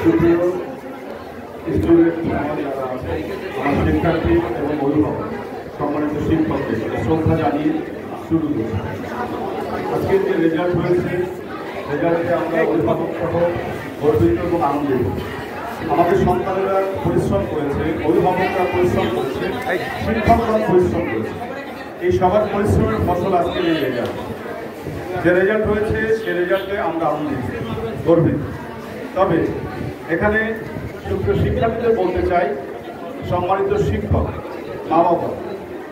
সুপ্রিয় স্টুডেন্ট আমার যারা আছে, আমার শিক্ষার্থী এবং অভিভাবক, সম্মানিত শিক্ষকদের শ্রদ্ধা জানিয়ে শুরু করছি। আজকের যে রেজাল্ট হয়েছে, রেজাল্টে আমরা অভিভাবক সহ গর্বিত এবং আনন্দিত। আমাদের সন্তানেরা পরিশ্রম করেছে, অভিভাবকরা পরিশ্রম করেছে, শিক্ষকরা পরিশ্রম করেছে। এই সবার পরিশ্রমের ফসল আজকের এই রেজাল্ট। যে রেজাল্ট হয়েছে সে রেজাল্টে আমরা আনন্দিত, গর্বিত। তবে এখানে শিক্ষার্থীদের বলতে চাই, সম্মানিত শিক্ষক, মা বাবা,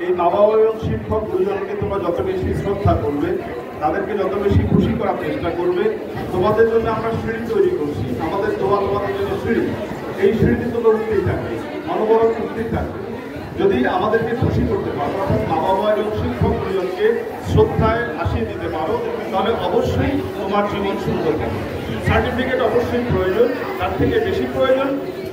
এই মা বাবা এবং শিক্ষক দুজনকে তোমরা যত বেশি শ্রদ্ধা করবে, তাদেরকে যত বেশি খুশি করার চেষ্টা করবে। তোমাদের জন্য আমরা সিঁড়ি তৈরি করছি, আমাদের দোয়া তোমাদের জন্য সিঁড়ি। এই সিঁড়িটি তোমরা উঠতেই থাকবে, মনোবল উঠতেই থাকবে। যদি আমাদেরকে খুশি করতে পারো, অর্থাৎ মা বাবা এবং শিক্ষক দুজনকে শ্রদ্ধায় ভাসিয়ে দিতে পারো, তাহলে অবশ্যই তোমার জীবন সুন্দর হবে। সার্টিফিকেট অবশ্যই প্রয়োজন, তার থেকে বেশি প্রয়োজন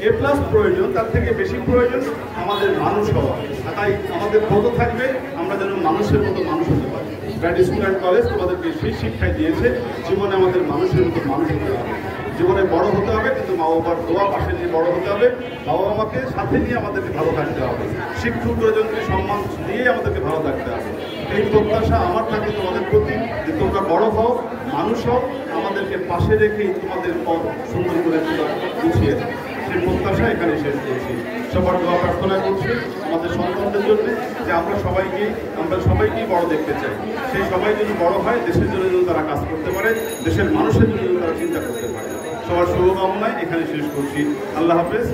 A+ প্রয়োজন, তার থেকে বেশি প্রয়োজন আমাদের মানুষ হওয়া। তাই আমাদের ব্রত থাকবে আমরা যেন মানুষের মতো মানুষ হতে পারি। ব্র্যাড স্কুল অ্যান্ড কলেজ তোমাদেরকে সেই শিক্ষায় দিয়েছে, জীবনে আমাদের মানুষের মতো মানুষ হতে হবে। জীবনে বড় হতে হবে, কিন্তু মা বাবার দোয়া পাশে নিয়ে বড় হতে হবে। বাবা মাকে সাথে নিয়ে আমাদেরকে ভালো থাকতে হবে, শিক্ষক দুজনকে সম্মান দিয়ে আমাদেরকে ভালো থাকতে হবে। এই প্রত্যাশা আমার থাকে তোমাদের প্রতি, যে তোমরা বড় হও, মানুষ হও, আমাদেরকে পাশে রেখেই তোমাদের পথ সুন্দর করে গুছিয়ে দেয়। সেই প্রত্যাশা এখানে শেষ করছি। সবার দোয়া প্রার্থনা করছি আমাদের সন্তানদের জন্য, যে আমরা সবাইকেই বড় দেখতে চাই। সেই সবাই যদি বড় হয়, দেশের জন্য যেন তারা কাজ করতে পারে, দেশের মানুষের জন্য যেন তারা চিন্তা করতে পারে। সবার শুভকামনায় এখানে শেষ করছি। আল্লাহ হাফেজ।